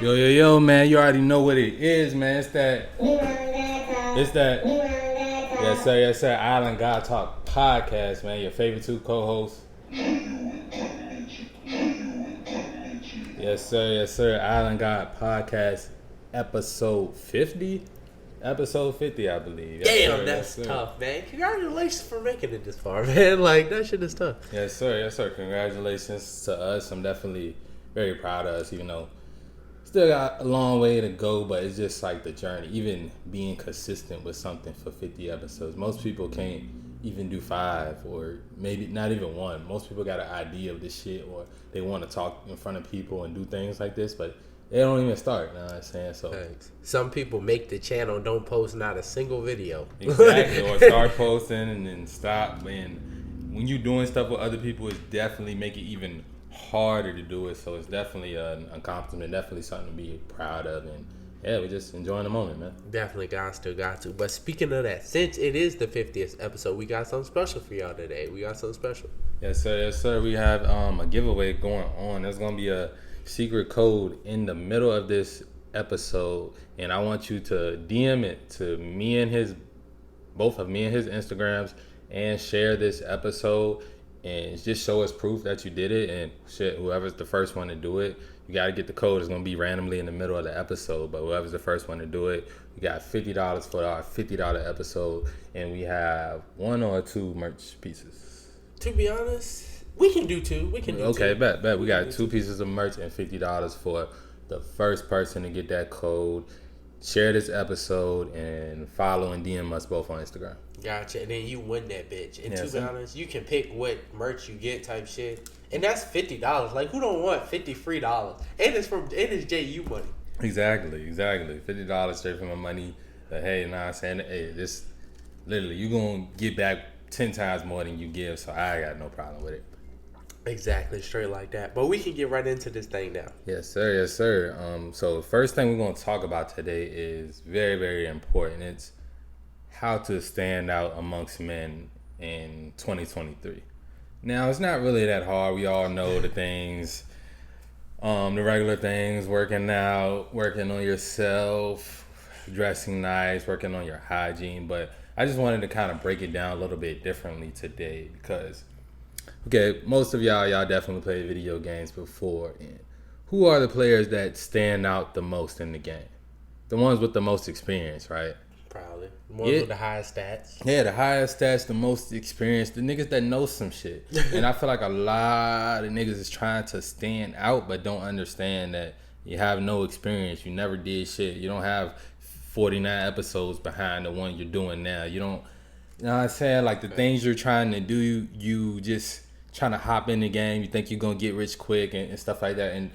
Yo, man, you already know what it is, man. It's that, yes, sir, Island God Talk podcast, man. Your favorite two co-hosts. Yes, sir, Island God podcast, episode 50? Episode 50, I believe. Damn, that's tough, man. Congratulations for making it this far, man. Like, that shit is tough. Yes, sir. Congratulations to us. I'm definitely very proud of us, even though still got a long way to go, but it's just like the journey. Even being consistent with something for 50 episodes. Most people can't even do 5 or maybe not even 1. Most people got an idea of this shit or they want to talk in front of people and do things like this, but they don't even start, you know what I'm saying? So thanks. Some people make the channel, don't post not a single video. Exactly, or start posting and then stop. And when you're doing stuff with other people, it's definitely make it even harder to do it. So it's definitely an accomplishment, definitely something to be proud of. And yeah, we're just enjoying the moment, man. Definitely got to. But speaking of that, since it is the 50th episode, we got something special for y'all today. Yes, sir. We have a giveaway going on. There's going to be a secret code in the middle of this episode, and I want you to DM it to both of me and his Instagrams, and share this episode and just show us proof that you did it. And shit, whoever's the first one to do it, you got to get the code. It's going to be randomly in the middle of the episode, but whoever's the first one to do it, we got $50 for our $50 episode, and we have 1 or 2 merch pieces. To be honest, we can do 2. Okay, bet. We got 2 pieces of merch and $50 for the first person to get that code. Share this episode and follow and DM us both on Instagram. Gotcha. And then you win that bitch. And to be honest, you can pick what merch you get type shit. And that's $50. Like, who don't want $50 free dollars? And it's JU money. Exactly. $50 straight from my money. Hey, I'm saying? Hey, this literally, you're going to get back 10 times more than you give, so I got no problem with it. Exactly, straight like that. But we can get right into this thing now. Yes, sir. So the first thing we're going to talk about today is very, very important. It's how to stand out amongst men in 2023. Now, it's not really that hard. We all know the things, the regular things, working out, working on yourself, dressing nice, working on your hygiene. But I just wanted to kind of break it down a little bit differently today because, okay, most of y'all definitely played video games before. And who are the players that stand out the most in the game? The ones with the most experience, right? Probably. The ones with the highest stats. Yeah, the highest stats, the most experience, the niggas that know some shit. And I feel like a lot of niggas is trying to stand out but don't understand that you have no experience. You never did shit. You don't have 49 episodes behind the one you're doing now. You don't, you know what I'm saying? Like the things you're trying to do, you just trying to hop in the game. You think you're going to get rich quick and stuff like that. And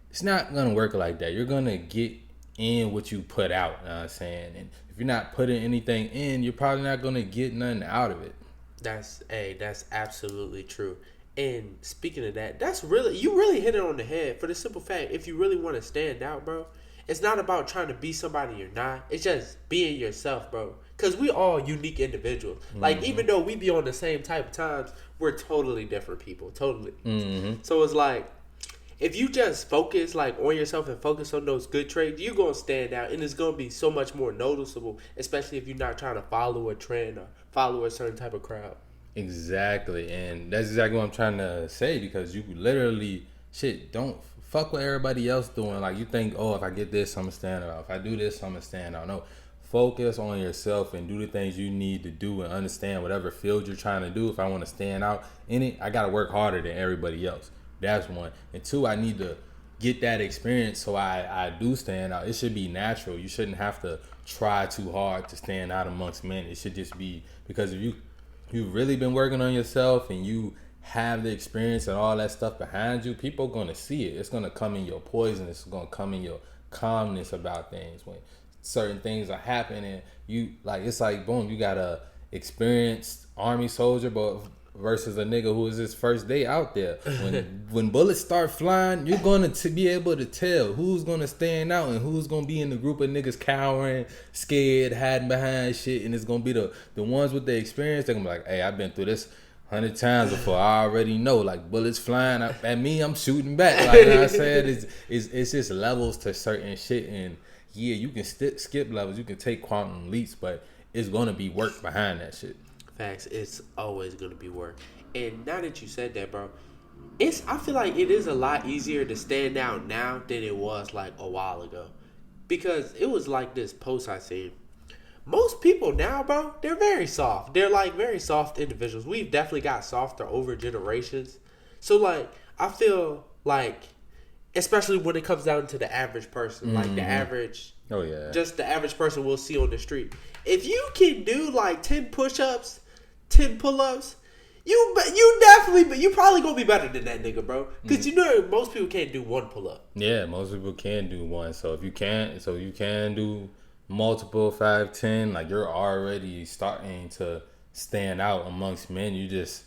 it's not going to work like that. You're going to get in what you put out, you know what I'm saying? And if you're not putting anything in, you're probably not going to get nothing out of it. That's absolutely true. And speaking of that, you really hit it on the head for the simple fact, if you really want to stand out, bro, it's not about trying to be somebody you're not. It's just being yourself, bro. Because we all unique individuals. Mm-hmm. Like, even though we be on the same type of times, we're totally different people. Totally. Mm-hmm. So it's like, if you just focus like on yourself and focus on those good traits, you're going to stand out. And it's going to be so much more noticeable, especially if you're not trying to follow a trend or follow a certain type of crowd. Exactly. And that's exactly what I'm trying to say, because you literally, don't fuck what everybody else doing. Like, you think, oh, if I get this, I'm going to stand out. If I do this, I'm going to stand out. No. Focus on yourself and do the things you need to do and understand whatever field you're trying to do. If I want to stand out in it, I got to work harder than everybody else. That's 1. And 2, I need to get that experience so I do stand out. It should be natural. You shouldn't have to try too hard to stand out amongst men. It should just be because if you've really been working on yourself and you have the experience and all that stuff behind you, people are going to see it. It's going to come in your poison. It's going to come in your calmness about things. When certain things are happening, you like, it's like, boom, you got a experienced army soldier, but versus a nigga who is his first day out there. When bullets start flying, you're going to be able to tell who's going to stand out and who's going to be in the group of niggas cowering, scared, hiding behind shit. And it's going to be the ones with the experience. They're going to be like, hey, I've been through this. 100 times before. I already know, like, bullets flying up at me, I'm shooting back. Like, you know what I said, it's just levels to certain shit, and yeah, you can skip levels, you can take quantum leaps, but it's gonna be work behind that shit. Facts. It's always gonna be work. And now that you said that, bro, I feel like it is a lot easier to stand out now than it was like a while ago, because it was like this post I seen. Most people now, bro, they're very soft. They're like very soft individuals. We've definitely got softer over generations. So like, I feel like, especially when it comes down to the average person, like the average, just the average person we'll see on the street. If you can do like 10 push-ups, 10 pull-ups, you probably gonna be better than that nigga, bro. Because you know most people can't do one pull-up. Yeah, most people can do one. So if you can't, you can do multiple 5, 10. Like, you're already starting to stand out amongst men. You just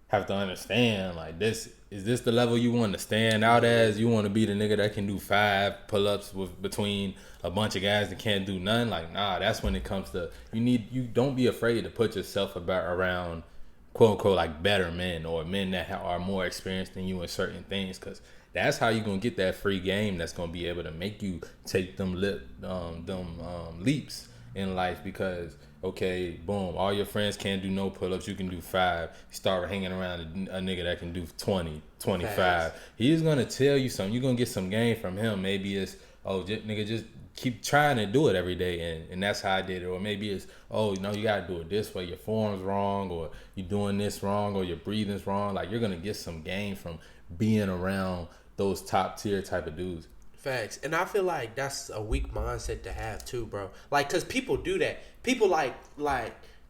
have to understand, like, is this the level you want to stand out as? You want to be the nigga that can do 5 pull-ups between a bunch of guys that can't do none? Like, nah, that's when it comes to, you don't be afraid to put yourself around quote unquote like better men, or men that are more experienced than you in certain things, because that's how you're gonna get that free game that's gonna be able to make you take them leaps in life. Because okay, boom, all your friends can't do no pull-ups, you can do 5. You start hanging around a nigga that can do 20, 25. Facts. He's gonna tell you something. You're gonna get some game from him. Maybe it's, nigga, just keep trying to do it every day, and that's how I did it. Or maybe it's, you gotta do it this way, your form's wrong, or you're doing this wrong, or your breathing's wrong. Like, you're gonna get some game from being around those top tier type of dudes. Facts. And I feel like that's a weak mindset to have too, bro. Like, cause people do that. People like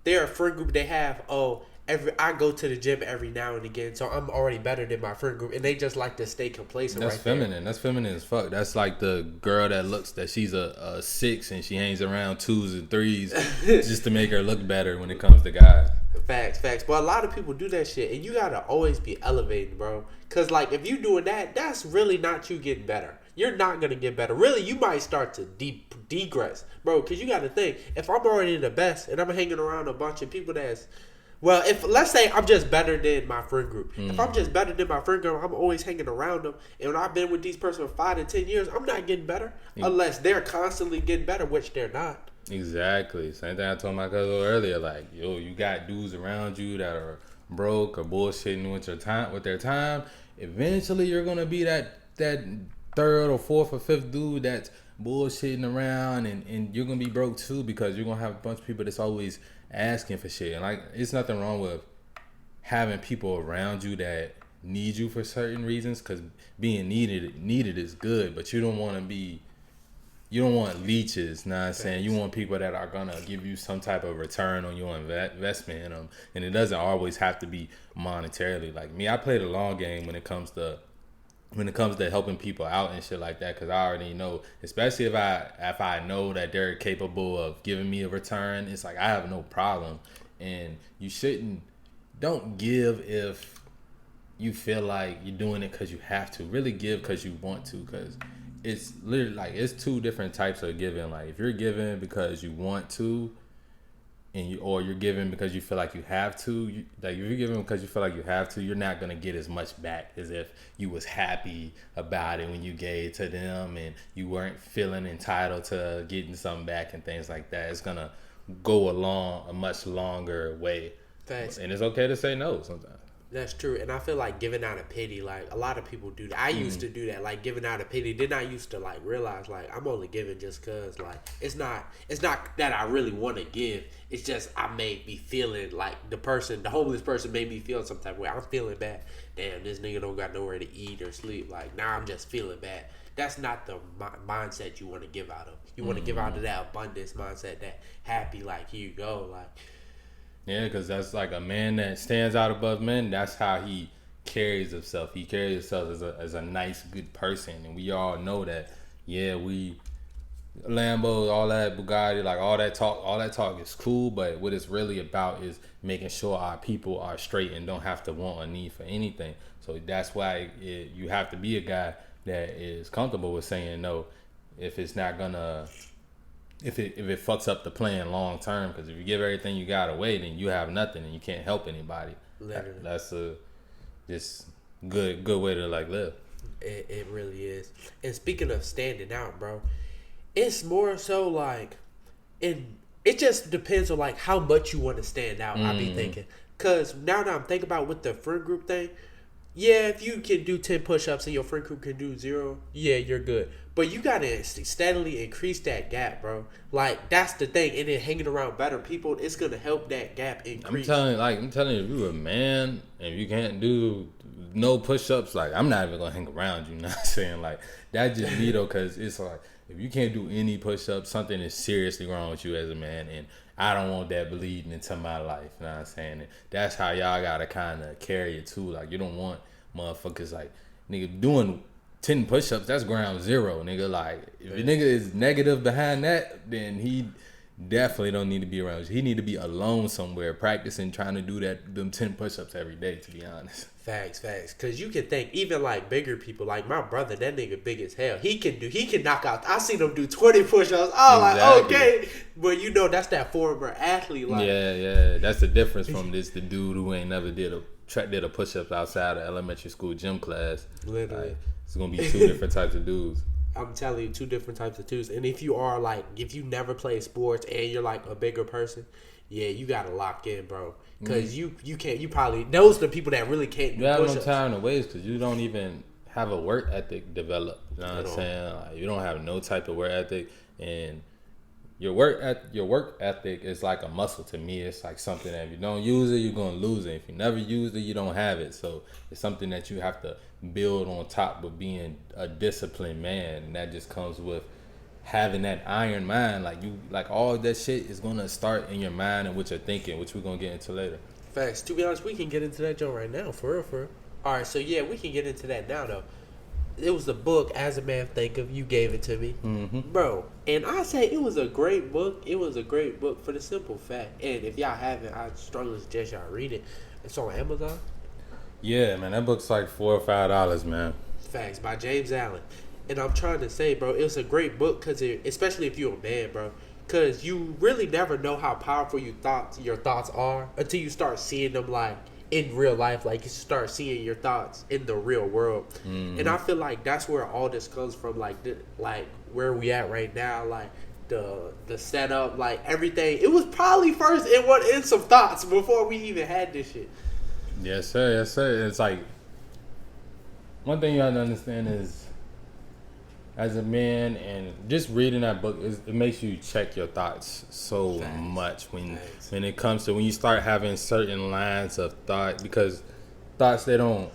they're a friend group. They have, I go to the gym every now and again, so I'm already better than my friend group, and they just like to stay complacent. That's feminine. There. That's feminine as fuck. That's like the girl that looks that she's a 6 and she hangs around 2s and 3s just to make her look better when it comes to guys. Facts. But a lot of people do that shit, and you gotta always be elevating, bro. Cause like, if you doing that, that's really not you getting better. You're not gonna get better. Really, you might start to degress, bro. Cause you gotta think, if I'm already the best and I'm hanging around a bunch of people if let's say I'm just better than my friend group. If I'm just better than my friend group, I'm always hanging around them. And when I've been with these person for 5 to 10 years, I'm not getting better unless they're constantly getting better, which they're not. Exactly. Same thing I told my cousin earlier. Like, you got dudes around you that are broke or bullshitting with their time. Eventually, you're gonna be that 3rd or 4th or 5th dude that's bullshitting around, and you're gonna be broke too, because you're gonna have a bunch of people that's always asking for shit. And like, it's nothing wrong with having people around you that need you for certain reasons, because being needed is good, but you don't want leeches. Know what I'm saying? You want people that are gonna give you some type of return on your investment in them, and it doesn't always have to be monetarily. Like me, I play the long game when it comes to helping people out and shit like that, because I already know, especially if I know that they're capable of giving me a return, it's like I have no problem. And don't give if you feel like you're doing it because you have to. Really give because you want to, because it's literally like, it's 2 different types of giving. Like, if you're giving because you want to, or you're giving because you feel like you have to, if you're giving because you feel like you have to, you're not gonna get as much back as if you was happy about it when you gave to them and you weren't feeling entitled to getting something back and things like that. It's gonna go along a much longer way. Thanks. And it's okay to say no sometimes. That's true. And I feel like giving out of pity, like, a lot of people do that. I used to do that, like, giving out of pity. Then I used to, like, realize, like, I'm only giving just because, like, it's not that I really want to give. It's just I may be feeling like the homeless person made me feel some type of way. I'm feeling bad. Damn, this nigga don't got nowhere to eat or sleep. Like, now I'm just feeling bad. That's not the mindset you want to give out of. You want to give out of that abundance mindset, that happy, like, here you go, like. Yeah, because that's like a man that stands out above men. That's how he carries himself. He carries himself as a nice, good person. And we all know that, we Lambo, all that Bugatti, like all that talk is cool. But what it's really about is making sure our people are straight and don't have to want a need for anything. So that's why you have to be a guy that is comfortable with saying no if it's not gonna... If it fucks up the plan long term, because if you give everything you got away, then you have nothing and you can't help anybody. Literally. That's a just good way to like live. It really is. And speaking of standing out, bro, it's more so like, and it just depends on like how much you want to stand out. I be thinking, cause now that I'm thinking about with the friend group thing, yeah, if you can do 10 push-ups and your friend group can do 0, yeah, you're good. But you gotta steadily increase that gap, bro. Like that's the thing, and then hanging around better people, it's gonna help that gap increase. I'm telling you, if you're a man and you can't do no push-ups, like I'm not even gonna hang around you. Not saying like that just me though, cause it's like if you can't do any push-ups, something is seriously wrong with you as a man, and I don't want that bleeding into my life. You know what I'm saying? And that's how y'all gotta kind of carry it too. Like you don't want motherfuckers like nigga doing 10 push-ups, that's ground zero, nigga. Like, if a nigga is negative behind that, then he definitely don't need to be around you. He need to be alone somewhere practicing, trying to do them 10 push-ups every day, to be honest. Facts. Because you can think, even like bigger people, like my brother, that nigga big as hell. He can knock out. I seen him do 20 push-ups. Oh, exactly. Like, okay. But you know, that's that former athlete. Like, yeah. That's the difference from the dude who ain't never did a push-up outside of elementary school gym class. Literally. Like, it's gonna be 2 different types of dudes. I'm telling you, 2 different types of dudes. And if you never play sports and you're like a bigger person, yeah, you gotta lock in, bro. Because you can't. You probably those are the people that really can't do push-ups. You have no time to waste because you don't even have a work ethic developed. You know what I'm saying? Like, you don't have no type of work ethic, and your work ethic is like a muscle to me. It's like something that if you don't use it, you're gonna lose it. If you never use it, you don't have it. So it's something that you have to build on top of being a disciplined man, and that just comes with having that iron mind. Like all of that shit is gonna start in your mind and what you're thinking, which we're gonna get into later. Facts. To be honest, we can get into that joint right now, for real. All right, so yeah, we can get into that now though. It was the book As a Man Thinketh. You gave it to me, bro, and I say it was a great book. It was a great book for the simple fact. And if y'all haven't, I strongly suggest y'all read it. It's on Amazon. Yeah, man, that book's like $4 or $5, man. Facts, by James Allen. And I'm trying to say, bro, it was a great book because especially if you're a man, bro, because you really never know how powerful your thoughts are until you start seeing them like in real life. Like you start seeing your thoughts in the real world. And I feel like that's where all this comes from. Like where we at right now, like the setup, like everything. It was probably first in some thoughts before we even had this shit. Yes, sir. It's like one thing you have to understand is, as a man, and just reading that book, it makes you check your thoughts so much when it comes to when you start having certain lines of thought, because thoughts, they don't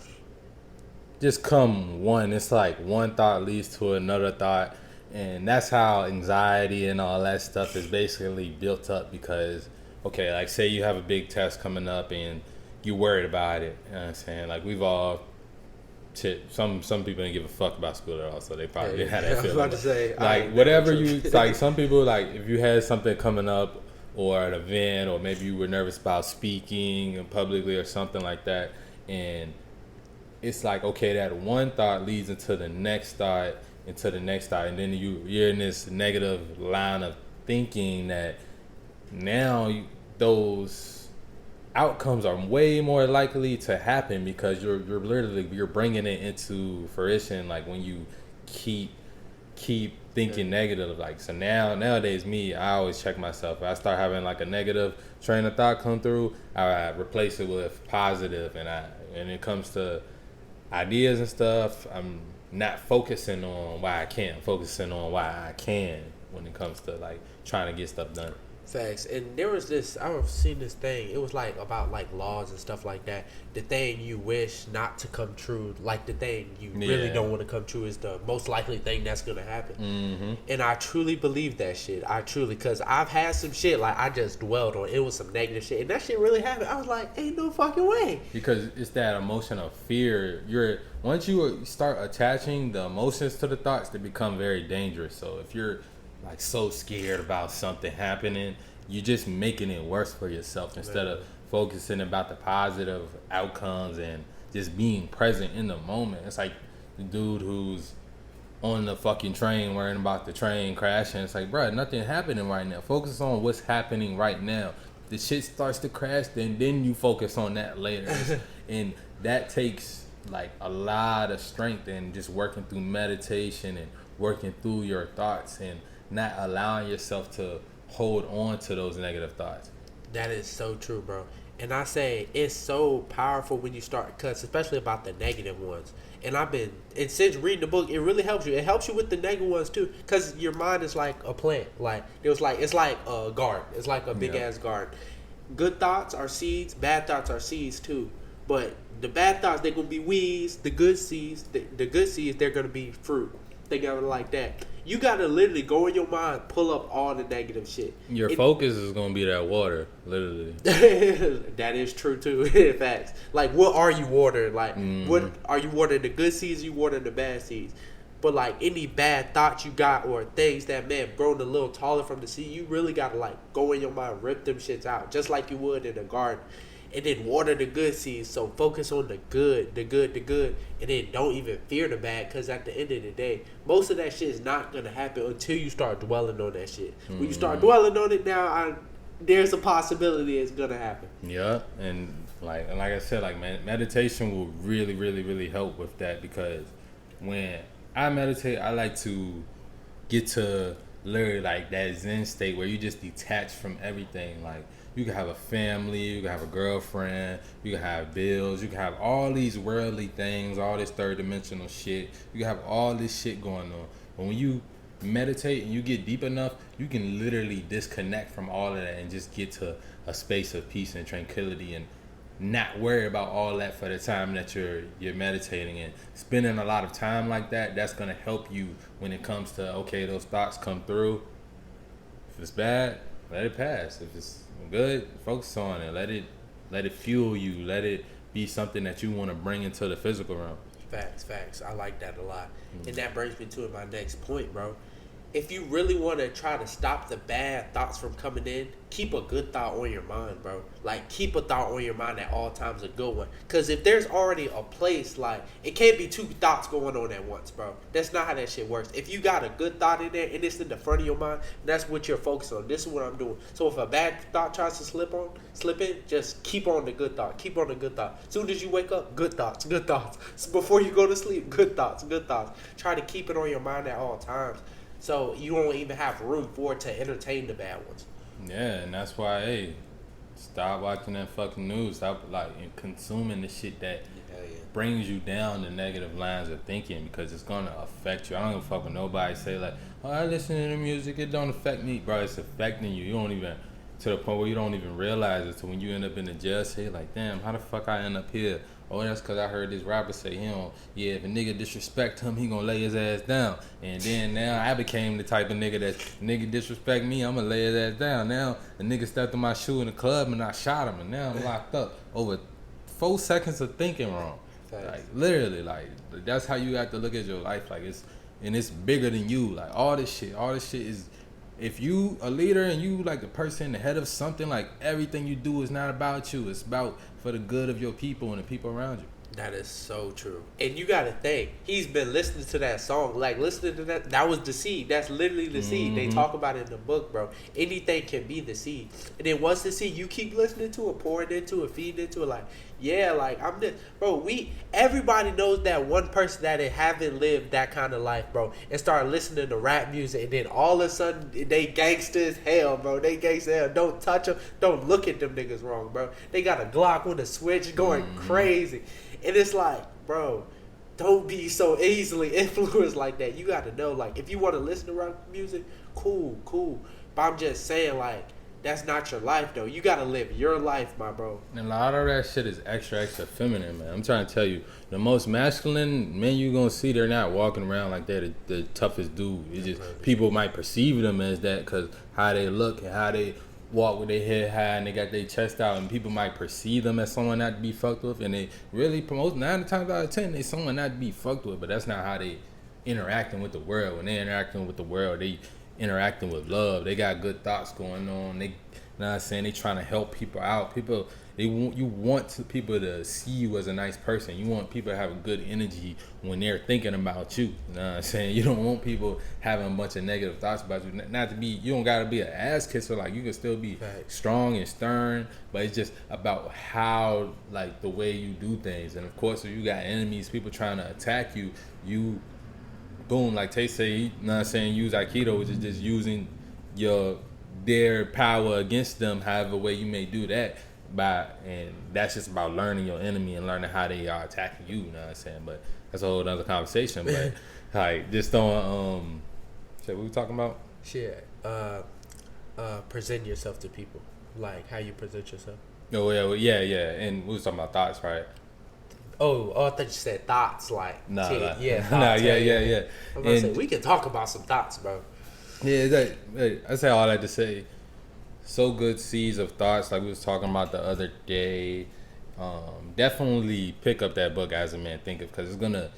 just come one. It's like one thought leads to another thought, and that's how anxiety and all that stuff is basically built up. Because okay, like say you have a big test coming up and you're worried about it. You know what I'm saying? Like we've all some people didn't give a fuck about school at all, so they probably didn't have that feeling. I was about to say, like whatever you like, some people, like if you had something coming up or an event, or maybe you were nervous about speaking publicly or something like that, and it's like, okay, that one thought leads into the next thought, and then you're in this negative line of thinking that now those outcomes are way more likely to happen because you're bringing it into fruition. Like when you keep thinking negative, like so nowadays I always check myself. If I start having like a negative train of thought come through, I replace it with positive, and it comes to ideas and stuff, I'm not focusing on why I can't, focusing on why I can when it comes to like trying to get stuff done. Facts. And there was this, I've seen this thing, it was like about like laws and stuff like that. The thing you wish not to come true, like the thing you really don't want to come true, is the most likely thing that's going to happen. And I truly believe that shit. Because I've had some shit like I just dwelled on. It was some negative shit, and that shit really happened. I was like, ain't no fucking way. Because it's that emotion of fear. Once you start attaching the emotions to the thoughts, they become very dangerous. So if you're like so scared about something happening, you're just making it worse for yourself instead of focusing about the positive outcomes and just being present in the moment. It's like the dude who's on the fucking train worrying about the train crashing. It's like, bro, nothing happening right now. Focus on what's happening right now, the shit starts to crash, then you focus on that later. And that takes like a lot of strength and just working through meditation and working through your thoughts and not allowing yourself to hold on to those negative thoughts. That is so true, bro. And I say it's so powerful when you start cuts, especially about the negative ones. And since reading the book, it really helps you. It helps you with the negative ones too, because your mind is like a plant. It's like a garden. It's like a big ass garden. Good thoughts are seeds. Bad thoughts are seeds too. But the bad thoughts, they're gonna be weeds. The good seeds, the good seeds, they're gonna be fruit. They got it like that. You gotta literally go in your mind, pull up all the negative shit. Your focus is gonna be that water, literally. That is true too. In fact, like, what are you watering? Like, what are you watering? The good seeds? You watering the bad seeds? But like any bad thoughts you got or things that may have grown a little taller from the seed, you really gotta like go in your mind, rip them shits out, just like you would in a garden. And then water the good seeds. So focus on the good, and then don't even fear the bad. Because at the end of the day, most of that shit is not gonna happen until you start dwelling on that shit. When you start dwelling on it now, there's a possibility it's gonna happen. Yeah, and like I said, like meditation will really, really, really help with that, because when I meditate, I like to get to literally like that Zen state where you just detach from everything. Like, you can have a family, you can have a girlfriend, you can have bills, you can have all these worldly things, all this third dimensional shit. You can have all this shit going on. But when you meditate and you get deep enough, you can literally disconnect from all of that and just get to a space of peace and tranquility and not worry about all that for the time that you're meditating. And spending a lot of time like that, that's gonna help you when it comes to, okay, those thoughts come through. If it's bad, let it pass. If it's good, focus on it. Let it fuel you. Let it be something that you want to bring into the physical realm. Facts. I like that a lot. And that brings me to my next point, bro. If you really want to try to stop the bad thoughts from coming in, keep a good thought on your mind, bro. Like, keep a thought on your mind at all times, a good one. Because if there's already a place, like, it can't be two thoughts going on at once, bro. That's not how that shit works. If you got a good thought in there and it's in the front of your mind, that's what you're focused on. This is what I'm doing. So if a bad thought tries to slip in, just keep on the good thought. Keep on the good thought. As soon as you wake up, good thoughts. So before you go to sleep, good thoughts. Try to keep it on your mind at all times, so you won't even have room for it to entertain the bad ones. Yeah, and that's why, hey, stop watching that fucking news. Stop consuming the shit that brings you down the negative lines of thinking, because it's gonna affect you. I don't give a fuck when nobody say like, oh, I listen to the music, it don't affect me, bro. It's affecting you. You don't even, to the point where you don't even realize it. So when you end up in the jail cell, like, damn, how the fuck I end up here? Oh, that's because I heard this rapper say if a nigga disrespect him, he gonna lay his ass down. And then now I became the type of nigga that nigga disrespect me, I'm gonna lay his ass down. Now a nigga stepped on my shoe in the club and I shot him, and now I'm locked up over 4 seconds of thinking wrong. Like, literally, like, that's how you have to look at your life. Like, it's bigger than you. Like, all this shit is, if you a leader and you like the person the head of something, like, everything you do is not about you. It's about for the good of your people and the people around you. That is so true. And you gotta think, he's been listening to that song, like, listening to that was the seed. That's literally the seed. They talk about it in the book, bro. Anything can be the seed. And then once the seed, you keep listening to it, pouring into it, feeding into it, like, yeah, like, I'm just, bro, everybody knows that one person that haven't lived that kind of life, bro, and start listening to rap music, and then all of a sudden, they gangsta as hell, bro. They gangsta as hell. Don't touch them. Don't look at them niggas wrong, bro. They got a Glock with a switch going crazy. And it's like, bro, don't be so easily influenced like that. You got to know, like, if you want to listen to rap music, cool. But I'm just saying, like, that's not your life, though. You got to live your life, my bro. And a lot of that shit is extra feminine, man. I'm trying to tell you, the most masculine men you going to see, they're not walking around like they're the toughest dude. It's just people might perceive them as that because how they look and how they walk with their head high and they got their chest out, and people might perceive them as someone not to be fucked with, and they really promote 9 times out of 10 they someone not to be fucked with. But that's not how they interacting with the world. When they interacting with the world, they interacting with love. They got good thoughts going on. know what I'm saying? They trying to help people out. People, you want people to see you as a nice person. You want people to have a good energy when they're thinking about you. You know what I'm saying? You don't want people having a bunch of negative thoughts about you. Not to be, you don't gotta be an ass kisser. Like, you can still be strong and stern, but it's just about how, like, the way you do things. And of course, if you got enemies, people trying to attack you, you boom, like Tay say, you know what I'm saying, use Aikido, which is just using their power against them, however way you may do that. And that's just about learning your enemy and learning how they are attacking you, you know what I'm saying? But that's a whole other conversation. But like, just throwing shit, what we talking about? Shit. Present yourself to people. Like how you present yourself. Oh yeah. And we was talking about thoughts, right? Oh, I thought you said thoughts, like nah. Thoughts, yeah. I'm about to say, we can talk about some thoughts, bro. Yeah, I say all that to say, so good seeds of thoughts, like we was talking about the other day. Definitely pick up that book, As a Man Thinketh, because it's gonna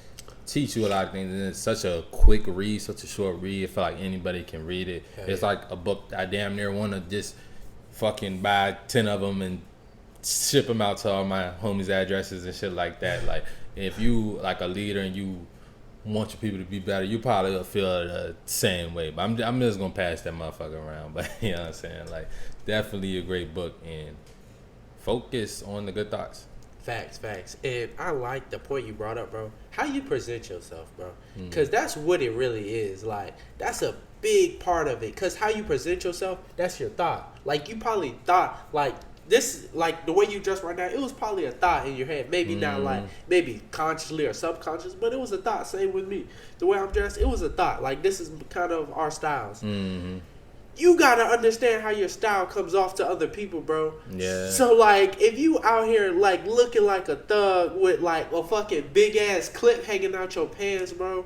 teach you a lot of things. And it's such a quick read, such a short read. I feel like anybody can read it. It's like a book I damn near want to just fucking buy 10 of them and ship them out to all my homies' addresses and shit like that. Like, if you like a leader and you want your people to be better, you probably will feel the same way. But I'm just gonna pass that motherfucker around. But you know what I'm saying? Like, definitely a great book, and focus on the good thoughts. Facts. And I like the point you brought up, bro. How you present yourself, bro. Because that's what it really is. Like, that's a big part of it. Because how you present yourself, that's your thought. Like, you probably thought, like, this, like, the way you dress right now, it was probably a thought in your head. Maybe not, like, maybe consciously or subconscious, but it was a thought. Same with me. The way I'm dressed, it was a thought. Like, this is kind of our styles. You gotta understand how your style comes off to other people, bro. Yeah. So, like, if you out here, like, looking like a thug with, like, a fucking big-ass clip hanging out your pants, bro,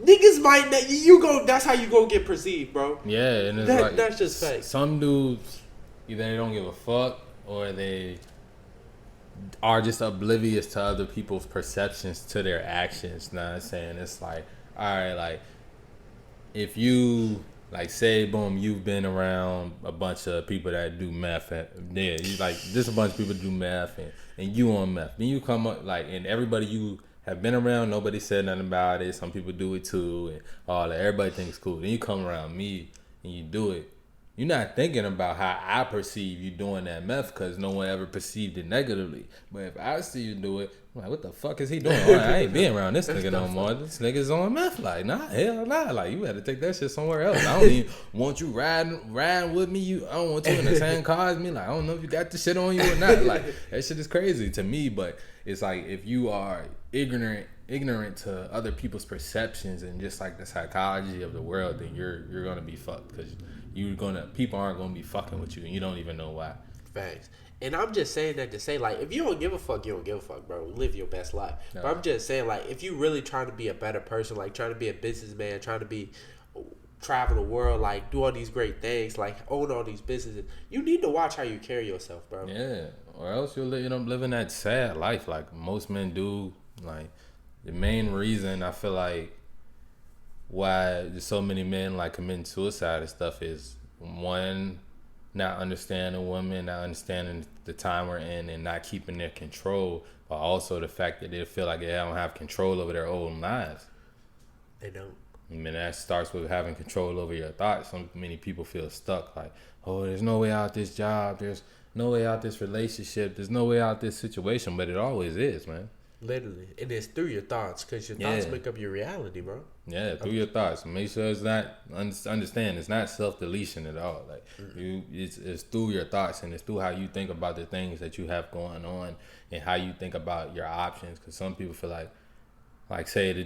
niggas might not, that's how you gonna get perceived, bro. Yeah, and it's that's just fake. Some dudes, either they don't give a fuck or they are just oblivious to other people's perceptions to their actions. You know what I'm saying? It's like, all right, like, if you, like, say, boom, you've been around a bunch of people that do meth, you like, just a bunch of people do meth, and you on meth. Then you come up, like, and everybody you have been around, nobody said nothing about it. Some people do it too, and all that. Everybody thinks it's cool. Then you come around me, and you do it. You're not thinking about how I perceive you doing that meth, because no one ever perceived it negatively. But if I see you do it, I'm like, what the fuck is he doing? I ain't being around this nigga no more. This nigga's on meth. Like, nah, hell nah. Like, you better take that shit somewhere else. I don't even want you riding with me. I don't want you in the same car as me. Like, I don't know if you got the shit on you or not. Like, that shit is crazy to me. But it's like, if you are ignorant to other people's perceptions and just like the psychology of the world, then you're gonna be fucked, because people aren't gonna be fucking with you, and you don't even know why. Facts. And I'm just saying that to say, like, if you don't give a fuck, you don't give a fuck, bro. Live your best life. No. But I'm just saying, like, if you really trying to be a better person, like, trying to be a businessman, trying to travel the world, like, do all these great things, like, own all these businesses, you need to watch how you carry yourself, bro. Yeah, or else you'll end up living that sad life like most men do. Like, the main reason I feel like why there's so many men like committing suicide and stuff is, one, not understanding women, not understanding the time we're in, and not keeping their control, but also the fact that they feel like they don't have control over their own lives. They don't. I mean, that starts with having control over your thoughts. So many people feel stuck, like, oh, there's no way out this job, there's no way out this relationship, there's no way out this situation, but it always is, man. Literally. And it's through your thoughts, because your thoughts make up your reality, bro. Yeah, through your thoughts. Make sure it's not, understand, it's not self-deletion at all. Like, it's through your thoughts, and it's through how you think about the things that you have going on and how you think about your options. Because some people feel like say the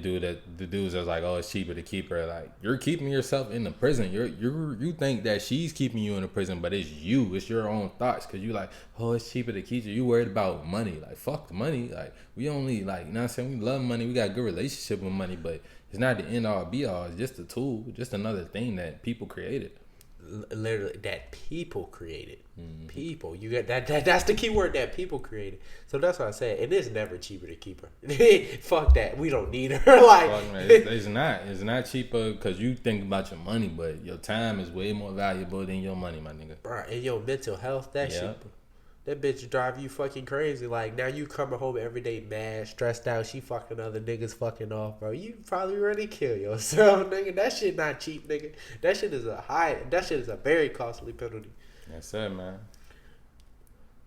dudes are like, oh, it's cheaper to keep her. Like, you're keeping yourself in the prison. You think that she's keeping you in the prison, but it's you. It's your own thoughts, because you like, oh, it's cheaper to keep you. You worried about money. Like, fuck the money. Like, we only, like, you know what I'm saying? We love money. We got a good relationship with money, but it's not the end all be all. It's just a tool, just another thing that people created. literally that people created. People, you get that. That's the key word, that people created. So that's what I said. And it's never cheaper to keep her. Fuck that. We don't need her. Like, Fuck, man. It's not. It's not cheaper because you think about your money, but your time is way more valuable than your money, my nigga. bro, and your mental health, that shit. That bitch drive you fucking crazy. Like, now you coming home every day mad, stressed out. She fucking other niggas fucking off, bro. You probably ready to kill yourself, nigga. That shit not cheap, nigga. That shit is a very costly penalty. That's it, man.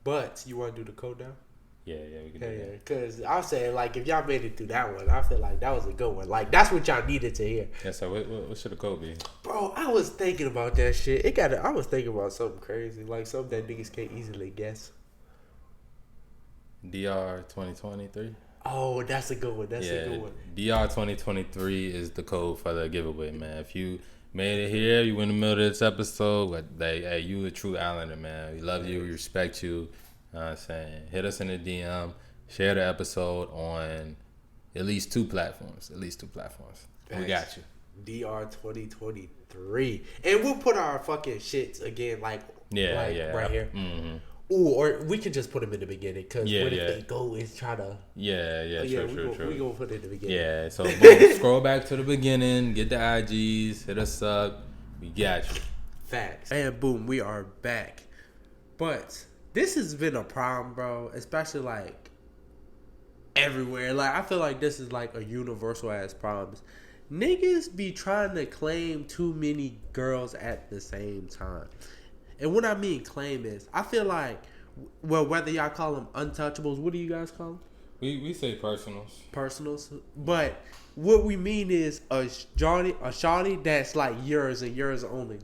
But you want to do the code down? Yeah, we can do that. Because I'm saying, like, if y'all made it through that one, I feel like that was a good one. Like, that's what y'all needed to hear. Yeah, so what should the code be? Bro, I was thinking about that shit. I was thinking about something crazy. Like, something that niggas can't easily guess. DR 2023. Oh, that's a good one. That's a good one. DR 2023 is the code for the giveaway, man. If you made it here, you in the middle of this episode, but hey, you a true Islander, man. We love you, we respect you. You know what I'm saying? Hit us in the DM, share the episode on at least two platforms. We got you. DR 2023. And we'll put our fucking shits again, right here. Mm-hmm. Ooh, or we can just put them in the beginning, because what if they go and try to... True. We gonna put it in the beginning. Yeah, so boom, scroll back to the beginning, get the IGs, hit us up. We got you. Facts. And boom, we are back. But this has been a problem, bro, especially like everywhere. Like, I feel like this is like a universal ass problem. Niggas be trying to claim too many girls at the same time. And what I mean claim is, I feel like, well, whether y'all call them untouchables, what do you guys call them? We say personals. Personals. But what we mean is a shawty that's like yours and yours only.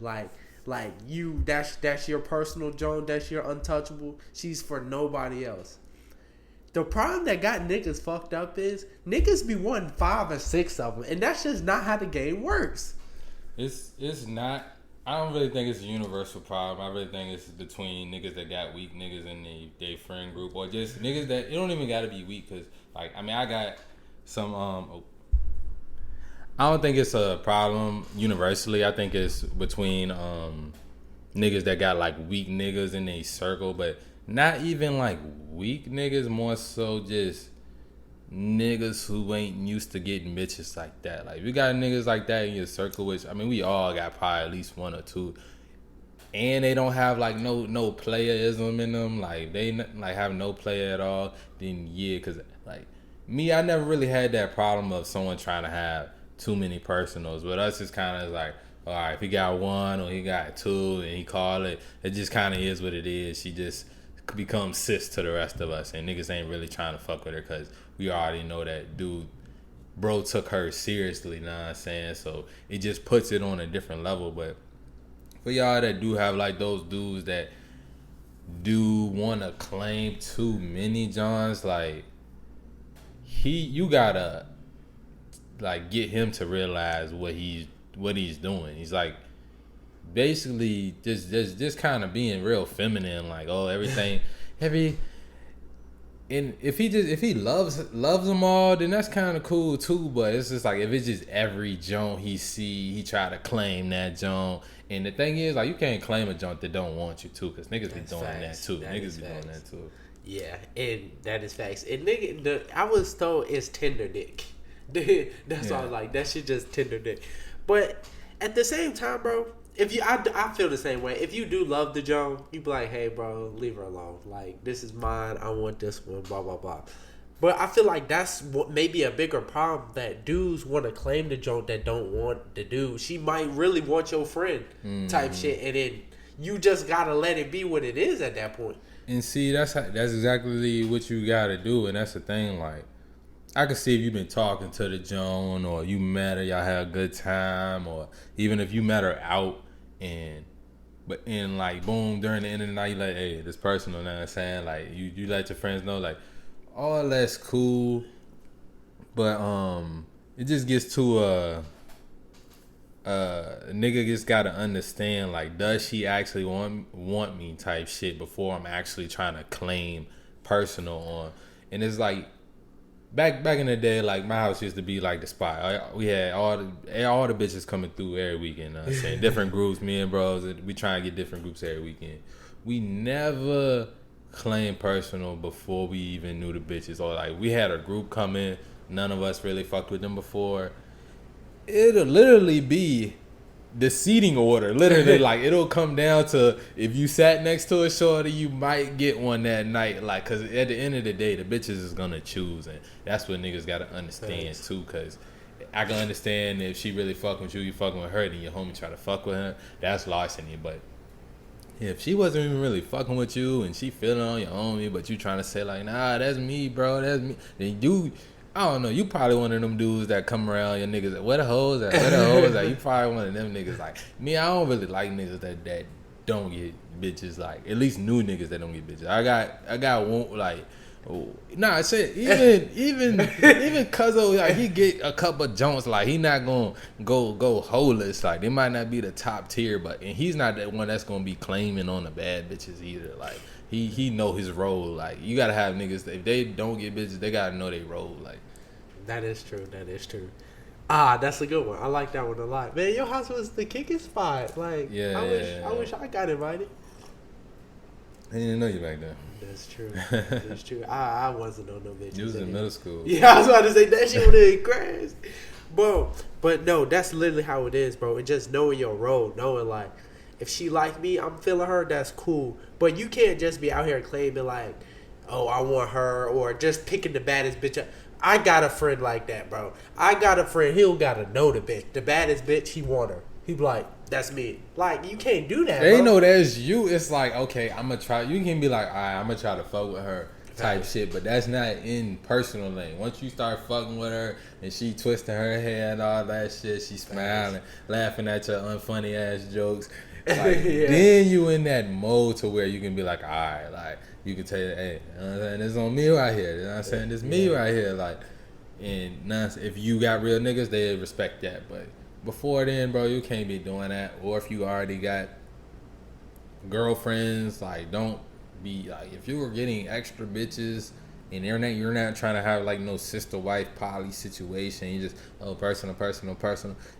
Like you, that's your personal Joan, that's your untouchable. She's for nobody else. The problem that got niggas fucked up is niggas be wanting 5 or 6 of them, and that's just not how the game works. It's not. I don't really think it's a universal problem. I really think it's between niggas that got weak niggas in their friend group, or just niggas that, it don't even gotta be weak, cause like, I mean, I got some I don't think it's a problem universally. I think it's between niggas that got like weak niggas in their circle, but not even like weak niggas, more so just niggas who ain't used to getting bitches like that. Like, you got niggas like that in your circle, which, I mean, we all got probably at least 1 or 2, and they don't have like no playerism in them. Like, they like have no player at all. Then cause like me, I never really had that problem of someone trying to have too many personals. But us, it's kind of like, all right, if he got 1 or he got 2 and he call it just kind of is what it is. She just becomes sis to the rest of us, and niggas ain't really trying to fuck with her, cause we already know that bro took her seriously, know what I'm saying? So it just puts it on a different level. But for y'all that do have like those dudes that do want to claim too many Johns, like, you gotta like get him to realize what he's doing. He's like basically just kind of being real feminine, like, oh, everything and if he loves them all, then that's kind of cool too. But it's just like, if it's just every junk he see, he try to claim that junk. And the thing is, like, you can't claim a junk that don't want you too, because niggas be doing that too. Niggas be doing that too. Yeah, and that is facts. And I was told it's Tinder dick. That's all. Like, that shit just Tinder dick. But at the same time, bro, I feel the same way. If you do love the Joan, you be like, hey, bro, leave her alone. Like, this is mine. I want this one. Blah blah blah. But I feel like that's what maybe a bigger problem, that dudes want to claim the Joan that don't want the dude. She might really want your friend type shit, and then you just gotta let it be what it is at that point. And see, that's exactly what you gotta do, and that's the thing. Like, I can see if you've been talking to the Joan, or you met her, y'all had a good time, or even if you met her out and like, boom, during the end of the night, you like, hey, this personal, you know what I'm saying? Like, you let your friends know, like, all that's cool, but it just gets to a nigga just gotta understand, like, does she actually want me type shit before I'm actually trying to claim personal on. And it's like, back in the day, like my house used to be like the spot. We had all the bitches coming through every weekend. Saying different groups, me and bros, we try and get different groups every weekend. We never claimed personal before we even knew the bitches, or like we had a group come in. None of us really fucked with them before. It'll literally be the seating order. Literally, like it'll come down to if you sat next to a shorty, you might get one that night. Like, cause at the end of the day, the bitches is gonna choose, and that's what niggas gotta understand too. Cause I can understand if she really fucking with you, you fucking with her, then your homie try to fuck with her. That's larceny. But if she wasn't even really fucking with you and she feeling on your homie, but you trying to say like, nah, that's me, bro, that's me, then I don't know, you probably one of them dudes that come around your niggas like, where the hoes at? Where the hoes at? You probably one of them niggas like me. I don't really like niggas that don't get bitches, like at least new niggas that don't get bitches. I got one like, I said even Cuzzo, like he get a couple joints, like he not gonna go holeless, like they might not be the top tier, and he's not that one that's gonna be claiming on the bad bitches either. Like he know his role. Like you gotta have niggas, if they don't get bitches, they gotta know their role. Like that is true. That's a good one. I like that one a lot. Man, your house was the kicking spot. Like yeah, I wish I got invited. I didn't know you back then. That's true. That's true. I wasn't on no bitches. You was in middle school. Yeah, I was about to say that shit would have crashed. Bro, but no, that's literally how it is, bro. And just knowing your role, knowing like, if she like me, I'm feeling her, that's cool. But you can't just be out here claiming like, oh, I want her, or just picking the baddest bitch up. I got a friend like that, bro. I got a friend, he'll gotta know the bitch. The baddest bitch, he want her. He be like, that's me. Like, you can't do that, They bro. know that's you. It's like, okay, I'm gonna try. You can be like, all right, I'm gonna try to fuck with her type shit, but that's not in personal lane. Once you start fucking with her and she twisting her hair and all that shit, she smiling, laughing at your unfunny ass jokes, like, then you in that mode to where you can be like, all right, like, you can tell you, hey, you know what I'm saying, this on me right here. You know what I'm saying? This me right here. Like, and if you got real niggas, they respect that. But before then, bro, you can't be doing that. Or if you already got girlfriends, like, don't be like, if you were getting extra bitches and you're not trying to have like no sister wife poly situation, you just personal,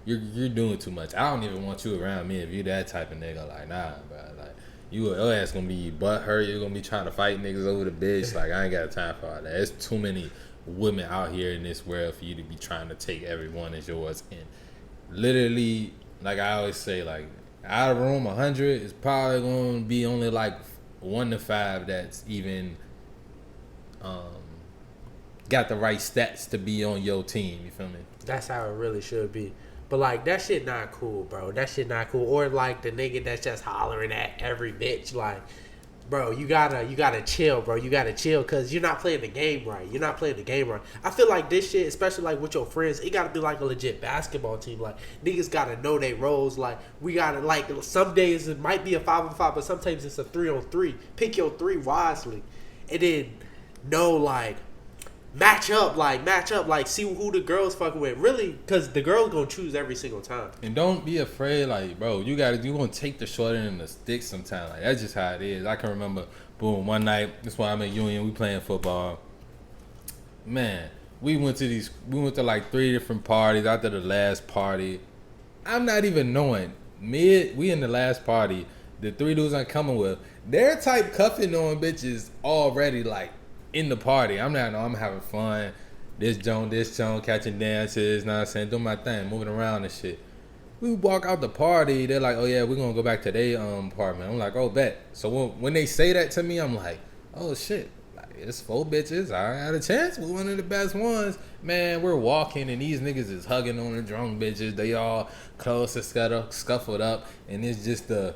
you're doing too much. I don't even want you around me if you that type of nigga. Like, nah, bro, like your ass gonna be butthurt. You're gonna be trying to fight niggas over the bitch. Like, I ain't got time for all that. There's too many women out here in this world for you to be trying to take everyone as yours. And literally, like I always say, like, out of room 100, it's probably gonna be only like 1 to 5 that's even got the right stats to be on your team. You feel me? That's how it really should be. But like, that shit not cool, bro. That shit not cool. Or like the nigga that's just hollering at every bitch. Like, bro, you gotta chill, bro. You gotta chill, because you're not playing the game right. I feel like this shit, especially like with your friends, it gotta be like a legit basketball team. Like, niggas gotta know their roles. Like, we gotta, like, some days it might be a 5-on-5, but sometimes it's a 3-on-3. Pick your 3 wisely, and then know, like, match up, like, see who the girls fucking with. Really, because the girls gonna choose every single time. And don't be afraid, like, bro, you gonna take the short end and the stick sometime. Like, that's just how it is. I can remember, boom, one night, that's why I'm at Union, we playing football. Man, we went to like 3 different parties. After the last party, I'm not even knowing. We in the last party, the 3 dudes I'm coming with, they're type cuffing on bitches already, like, in the party. I'm having fun. This joint, catching dances, know what I'm saying, doing my thing, moving around and shit. We walk out the party, they're like, oh yeah, we're gonna go back to their apartment. I'm like, oh, bet. So when they say that to me, I'm like, oh shit, like, it's 4 bitches. I had a chance with one of the best ones. Man, we're walking and these niggas is hugging on the drunk bitches. They all close to scuffled up, and it's just the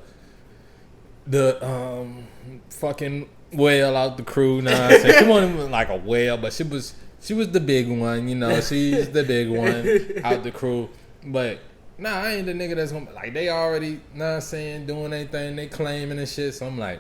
fucking whale out the crew. Nah, she wasn't even like a whale, but she was the big one, you know. She's the big one out the crew. But nah, I ain't the nigga that's gonna, like, they already, know what I'm saying, doing anything, they claiming and shit. So I'm like,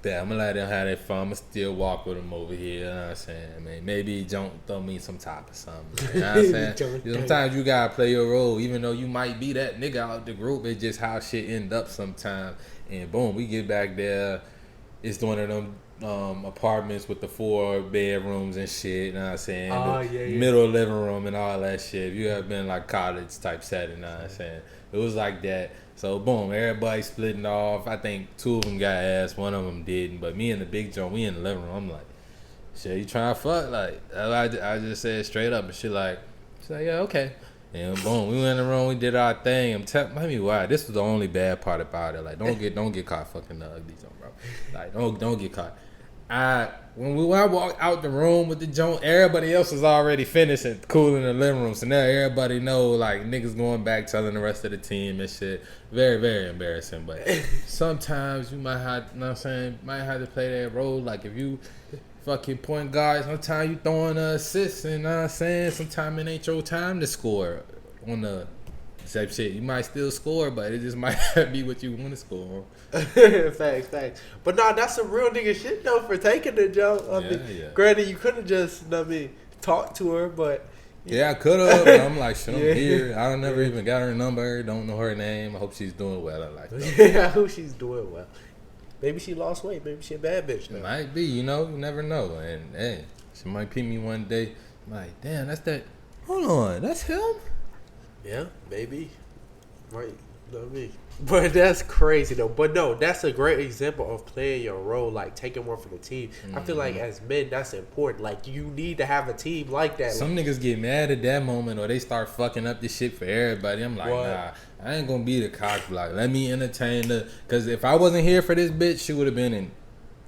yeah, I'm gonna let them have their fun. I'm gonna still walk with them over here. You know what I'm saying? I mean, maybe don't throw me some top or something. You know what I'm saying? Sometimes you gotta play your role, even though you might be that nigga out the group. It's just how shit end up sometimes. And boom, we get back there. It's one of them, apartments with the 4 bedrooms and shit, you know what I'm saying? Yeah. Middle living room and all that shit. If you ever been like college type setting, you know what I'm saying? It was like that. So boom, everybody splitting off. I think 2 of them got ass, 1 of them didn't. But me and the big joint, we in the living room. I'm like, shit, you trying to fuck? Like, I just said straight up, and she's like, yeah, okay. And boom, we went in the room, we did our thing. I'm telling me why. This was the only bad part about it. Like, don't get caught fucking the ugly joint, bro. Like, don't get caught. When I walked out the room with the joint, everybody else was already finished and cool in the living room. So now everybody know, like, niggas going back telling the rest of the team and shit. Very, very embarrassing. But sometimes you might have, you know what I'm saying, might have to play that role. Like, if you fucking point guard, sometimes you throwing assists, and you know what I'm saying, sometimes it ain't your time to score on the same shit. You might still score, but it just might not be what you want to score on. Facts. But nah, that's some real nigga shit though for taking the joke. I mean, granted, you could have just, talked to her, but yeah, I could have. I'm like, shit, I'm here. I never even got her number. Don't know her name. I hope she's doing well. Yeah, I hope she's doing well. Maybe she lost weight. Maybe she a bad bitch now. Might be, you never know. And hey, she might pick me one day. I'm like, damn, that's that. Hold on, that's him. Yeah, maybe. Right, not me. But that's crazy though. But no, that's a great example of playing your role, like taking one for the team. I feel like as men, that's important. Like you need to have a team like that. Some niggas get mad at that moment, or they start fucking up this shit for everybody. I'm like, nah, I ain't gonna be the cock block. Let me entertain the. Cause if I wasn't here for this bitch, she would have been in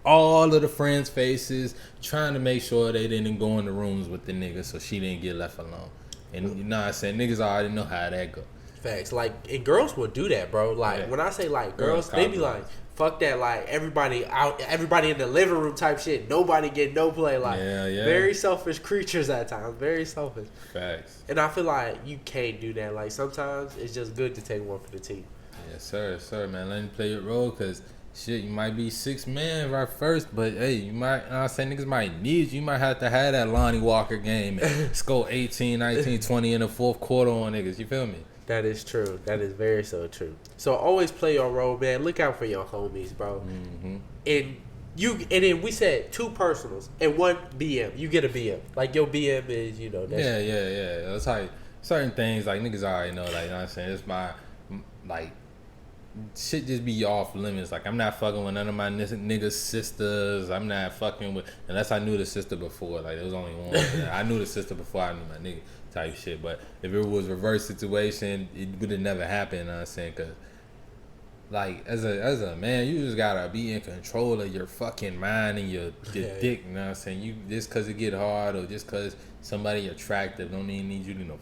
all of the friends' faces, trying to make sure they didn't go in the rooms with the niggas, so she didn't get left alone. And you know what I'm saying, niggas already know how that go. Facts. Like, and girls will do that, bro. Like, when I say, like, girls, they be like, fuck that, like, everybody in the living room type shit. Nobody get no play. Like, very selfish creatures at times. Very selfish. Facts. And I feel like you can't do that. Like, sometimes it's just good to take one for the team. Yes, sir, man. Let me play your role, because shit, you might be 6 man right first, but hey, you might, you know what I'm saying, niggas might need you. You might have to have that Lonnie Walker game and score 18, 19, 20 in the fourth quarter on niggas. You feel me? That is true. That is very so true. So always play your role, man. Look out for your homies, bro. Mm-hmm. And then we said 2 personals and 1 BM. You get a BM. Like your BM is, that's yeah. That's how certain things, like, niggas already know, like, you know what I'm saying, it's my, like, shit just be off limits. Like, I'm not fucking with none of my niggas' sisters. I'm not fucking with, unless I knew the sister before. Like, there was only one. I knew the sister before I knew my nigga type shit. But if it was reverse situation, it would have never happened. You know what I'm saying? Because, like, as a man, you just gotta be in control of your fucking mind and your dick. You know what I'm saying? You just because it get hard, or just because somebody attractive don't even need you to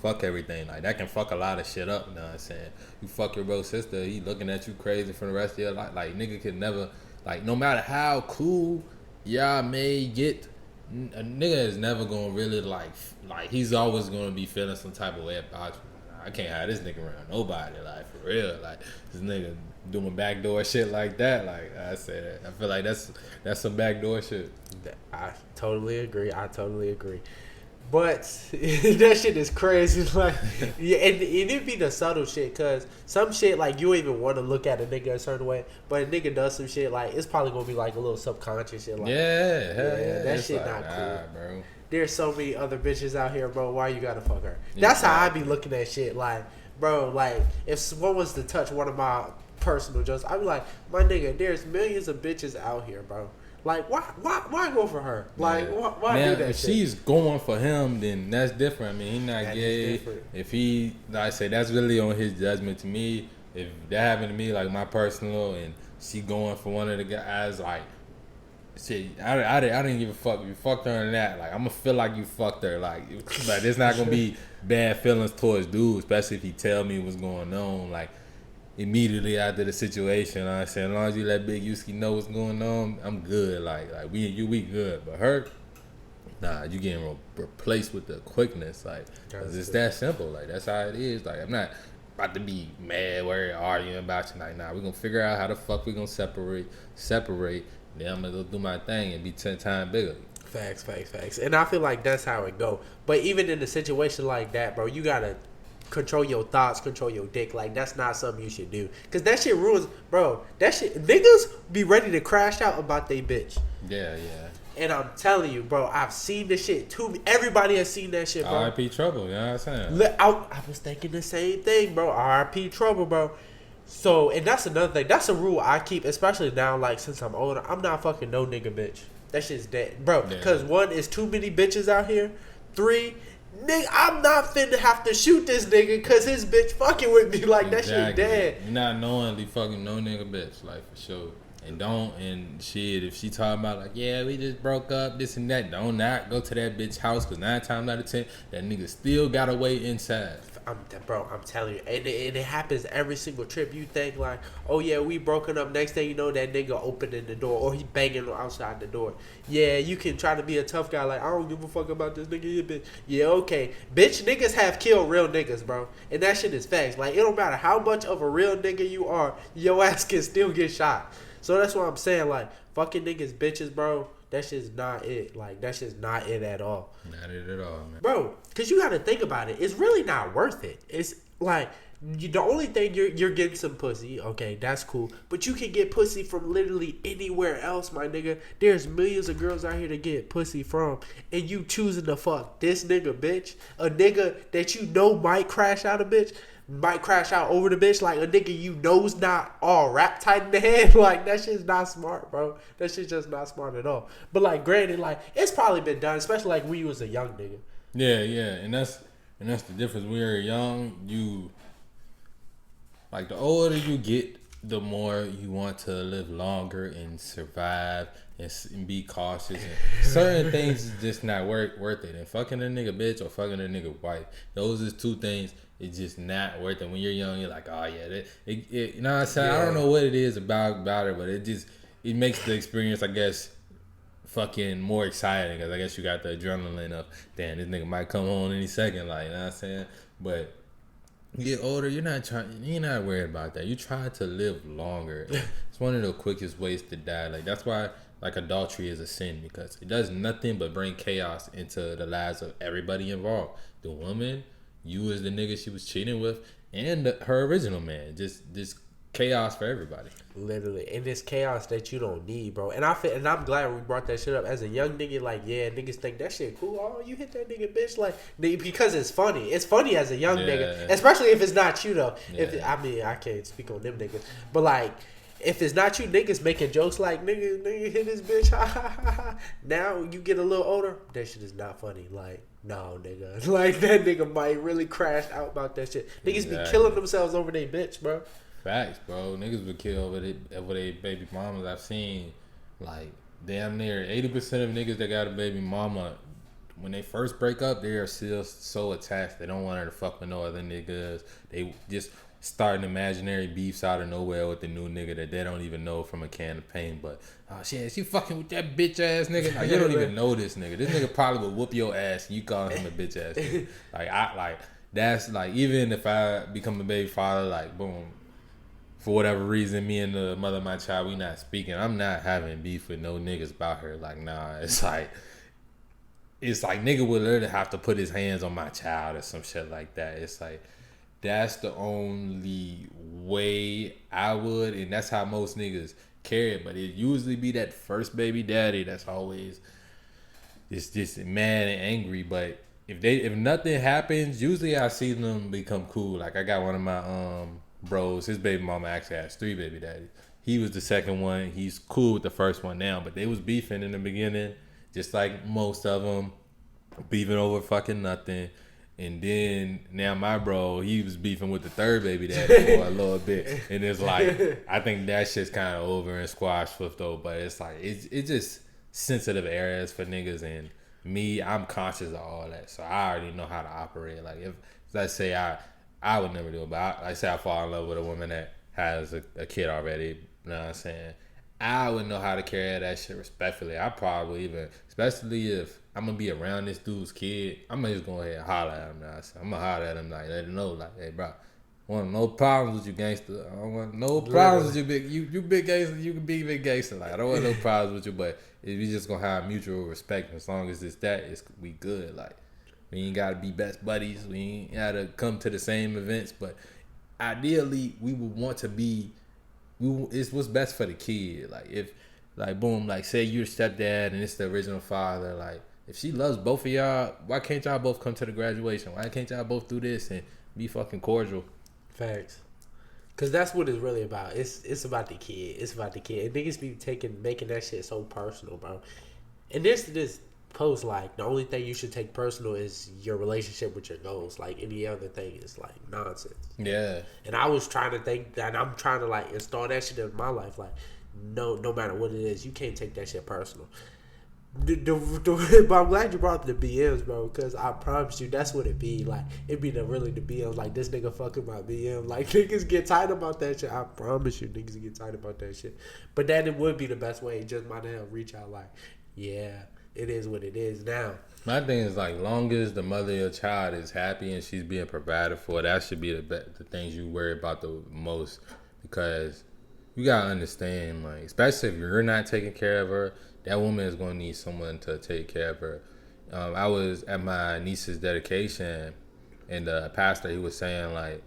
fuck everything. Like, that can fuck a lot of shit up. You know what I'm saying? You fuck your bro sister, he looking at you crazy for the rest of your life. Like, nigga could never, like, no matter how cool y'all may get, a nigga is never gonna really like he's always gonna be feeling some type of way about you. I can't have this nigga around nobody, like, for real. Like, this nigga doing backdoor shit like that. Like, I said, I feel like that's some backdoor shit. I totally agree. But that shit is crazy. Like, yeah, and it be the subtle shit, cause some shit, like, you don't even want to look at a nigga a certain way, but a nigga does some shit, like, it's probably gonna be like a little subconscious shit. Like, that shit like, not cool, bro. There's so many other bitches out here, bro. Why you gotta fuck her? That's how I be looking at shit. Like, bro, like, if someone was to touch one of my personal jokes, I'd be like, my nigga, there's millions of bitches out here, bro. Like, why go for her? Like, why now, do that if shit? she's going for him, then that's different. I mean, he's not gay. If he, like I say, that's really on his judgment. To me, if that happened to me, like, my personal, and she going for one of the guys, like, shit, I didn't give a fuck if you fucked her or that. Like, I'm gonna feel like you fucked her. Like, but it's not gonna be bad feelings towards dude, especially if he tell me what's going on. Like, immediately after the situation, you know what I'm saying, as long as you let Big Yuski know what's going on, I'm good. Like we good. But her, nah, you getting replaced with the quickness. Like, cause it's that simple. Like, that's how it is. Like, I'm not about to be mad, worried, arguing about you. Like, nah, we gonna figure out how the fuck we gonna separate. Then I'm gonna go do my thing and be 10 times bigger. Facts. And I feel like that's how it go. But even in a situation like that, bro, you gotta control your thoughts, control your dick. Like, that's not something you should do. Because that shit ruins, bro. That shit, niggas be ready to crash out about they bitch. Yeah, yeah. And I'm telling you, bro, I've seen this shit too. Everybody has seen that shit, bro. R.I.P. Trouble, you know what I'm saying? I was thinking the same thing, bro. R.I.P. Trouble, bro. So, and that's another thing. That's a rule I keep, especially now, like, since I'm older. I'm not fucking no nigga bitch. That shit's dead. Bro, because one, is too many bitches out here. 3, nigga, I'm not finna have to shoot this nigga because his bitch fucking with me. Like, that shit dead. You're not knowingly fucking no nigga bitch, like, for sure. And shit, if she talking about, like, yeah, we just broke up, this and that, don't not go to that bitch house, because 9 times out of 10, that nigga still gotta wait inside. I'm telling you, and it happens every single trip. You think, like, oh yeah, we broken up, next thing you know, that nigga opening the door, or he banging outside the door. Yeah, you can try to be a tough guy, like, I don't give a fuck about this nigga, bitch. Yeah, okay. Bitch, niggas have killed real niggas, bro. And that shit is facts. Like, it don't matter how much of a real nigga you are, your ass can still get shot. So that's what I'm saying, like, fucking niggas, bitches, bro, that shit's not it. Like, that shit's not it at all. Not it at all, man. Bro, because you got to think about it. It's really not worth it. It's like, the only thing you're getting some pussy. Okay, that's cool. But you can get pussy from literally anywhere else, my nigga. There's millions of girls out here to get pussy from. And you choosing to fuck this nigga, bitch. A nigga that you know might crash out a bitch. Might crash out over the bitch, like a nigga you know's not all wrapped tight in the head. Like, that shit's not smart, bro. That shit's just not smart at all. But, like, granted, like, it's probably been done, especially like when you was a young nigga. Yeah, and that's the difference. When you're young, you, like, the older you get, the more you want to live longer and survive and be cautious. And certain things is just not worth it. And fucking a nigga bitch or fucking a nigga wife, those is 2 things. It's just not worth it. When you're young, you're like, oh yeah, you know what I'm saying? Yeah. I don't know what it is about it, but it makes the experience, I guess, fucking more exciting. Because I guess you got the adrenaline of, damn, this nigga might come home any second, like, you know what I'm saying? But you get older, you're not worried about that. You try to live longer. It's one of the quickest ways to die. Like, that's why, like, adultery is a sin, because it does nothing but bring chaos into the lives of everybody involved. The woman, you as the nigga she was cheating with, and her original man. Just chaos for everybody. Literally. And it's chaos that you don't need, bro. And I'm glad we brought that shit up. As a young nigga, like, yeah, niggas think that shit cool. Oh, you hit that nigga, bitch. Like, because it's funny. It's funny as a young nigga. Especially if it's not you, though. Yeah. I can't speak on them niggas. But, like, if it's not you, niggas making jokes like, nigga hit this bitch. Now you get a little older, that shit is not funny. Like, no, nigga. Like, that nigga might really crash out about that shit. Niggas be killing themselves over their bitch, bro. Facts, bro. Niggas would kill over their baby mamas. I've seen, like, damn near 80% of niggas that got a baby mama, when they first break up, they are still so attached. They don't want her to fuck with no other niggas. They just starting imaginary beefs out of nowhere with the new nigga that they don't even know from a can of paint. But, oh shit, she fucking with that bitch ass nigga. Like, you don't even know this nigga. This nigga probably would whoop your ass and you call him a bitch ass nigga. That's like, even if I become a baby father, like, boom, for whatever reason, me and the mother of my child, we not speaking. I'm not having beef with no niggas about her. Like, nah, it's like nigga would literally have to put his hands on my child or some shit like that. It's like, that's the only way I would, and that's how most niggas carry it. But it usually be that first baby daddy that's always just mad and angry. But if nothing happens, usually I see them become cool. Like, I got one of my bros, his baby mama actually has 3 baby daddies. He was the second one. He's cool with the first one now, but they was beefing in the beginning, just like most of them, beefing over fucking nothing. And then now my bro, he was beefing with the 3rd baby daddy for a little bit. And it's like, I think that shit's kind of over and squashed with though. But it's like, it's just sensitive areas for niggas. And me, I'm conscious of all that. So I already know how to operate. Like, if let's say I would never do it, but let's say I fall in love with a woman that has a kid already. You know what I'm saying? I would know how to carry that shit respectfully. I probably even, especially if I'm gonna be around this dude's kid, I'm gonna just go ahead and holler at him now. So I'm gonna holler at him, like, let him know, like, hey, bro, I want no problems with you, gangster. I don't want no problems with you, big gangster. You can be big gangster. Like, I don't want no problems with you, but if you just gonna have mutual respect, as long as it's that, we good. Like, We ain't gotta be best buddies. We ain't gotta come to the same events. But ideally, we would want to be. It's what's best for the kid. Like if, like boom, like say you're the stepdad and it's the original father. Like if she loves both of y'all, why can't y'all both come to the graduation? Why can't y'all both do this and be fucking cordial? Facts. Cause that's what it's really about. It's about the kid. It's about the kid. And niggas be making that shit so personal, bro. And this post, like, the only thing you should take personal is your relationship with your goals. Like any other thing is like nonsense. Yeah. And I was trying to think that, and I'm trying to like install that shit in my life. Like, no matter what it is, you can't take that shit personal. But I'm glad you brought up the BMs, bro, because I promise you that's what it be. Like, it be the BMs, like, this nigga fucking my BM. Like, niggas get tight about that shit. I promise you, niggas get tight about that shit. But that it would be the best way. Just might have reach out like, yeah, it is what it is now. My thing is like, long as the mother of your child is happy and she's being provided for, that should be the things you worry about the most, because you gotta understand, like, especially if you're not taking care of her, that woman is gonna need someone to take care of her. I was at my niece's dedication, and the pastor, he was saying like,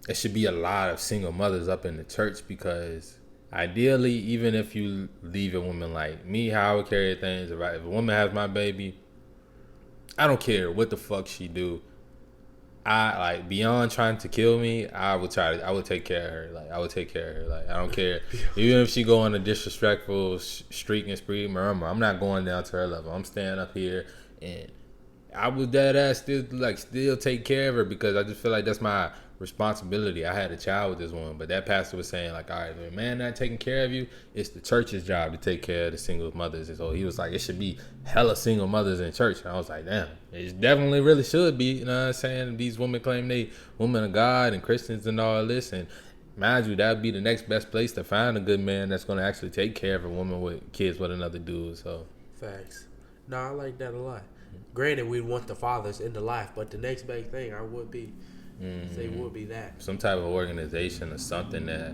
it should be a lot of single mothers up in the church, because ideally, even if you leave a woman like me, how I would carry things, if a woman has my baby, I don't care what the fuck she do. I like, beyond trying to kill me, I would take care of her. Like, I would take care of her. Like, I don't care. Even if she go on a disrespectful streak and spree, remember, I'm not going down to her level. I'm staying up here, and I would dead ass still take care of her, because I just feel like that's my responsibility. I had a child with this woman, but that pastor was saying like, all right, if a man not taking care of you, it's the church's job to take care of the single mothers. And so he was like, it should be hella single mothers in church. And I was like, damn, it definitely really should be. You know what I'm saying? These women claim they women of God and Christians and all this, and mind you, that would be the next best place to find a good man that's going to actually take care of a woman with kids with another dude. So Facts. No, I like that a lot. Granted, we want the fathers in the life, but the next big thing I would be say would be that some type of organization or something that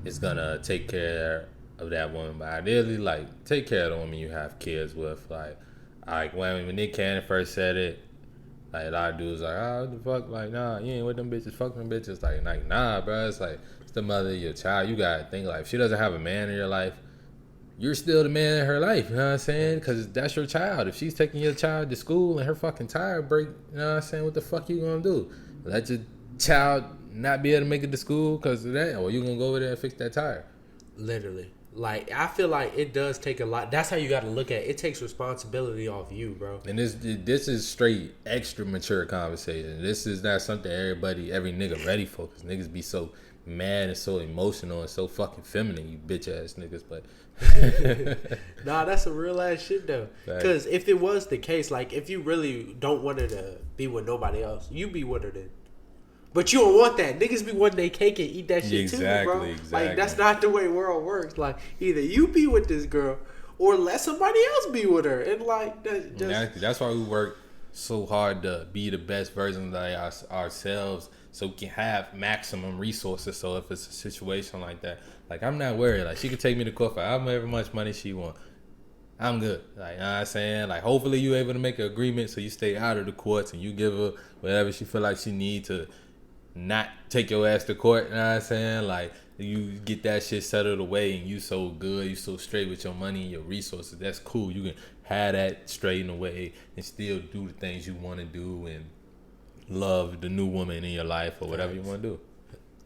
is gonna take care of that woman. But ideally, like, take care of the woman you have kids with. Like when Nick Cannon first said it, like, a lot of dudes like, oh, what the fuck, like, nah, you ain't with them bitches, fuck them bitches. Like nah, bro. It's like, it's the mother of your child. You gotta think, like, if she doesn't have a man in your life, you're still the man in her life, you know what I'm saying? Because that's your child. If she's taking your child to school and her fucking tire break, you know what I'm saying, what the fuck you gonna do? Let your child not be able to make it to school because of that? Or you gonna go over there and fix that tire? literally. Like, I feel like it does take a lot. That's how you got to look at it. It takes responsibility off you, bro. And this is straight extra mature conversation. This is not something every nigga ready for, because niggas be so mad and so emotional and so fucking feminine, you bitch ass niggas. But Nah, that's some real ass shit though. Because if it was the case, like, if you really don't want her to be with nobody else, you be with her then. But you don't want that. Niggas be wanting their cake and eat that shit too, bro. Exactly. Like, that's not the way the world works. Like, either you be with this girl or let somebody else be with her. And like, that's why we work so hard to be the best version of ourselves, so we can have maximum resources. So if it's a situation like that, like, I'm not worried. Like, she could take me to court for however much money she want. I'm good. Like, you know what I'm saying? Like, hopefully you able to make an agreement so you stay out of the courts and you give her whatever she feel like she need to not take your ass to court. You know what I'm saying? Like, you get that shit settled away and you so good, you so straight with your money and your resources. That's cool. You can have that straightened away and still do the things you want to do and love the new woman in your life or whatever you want to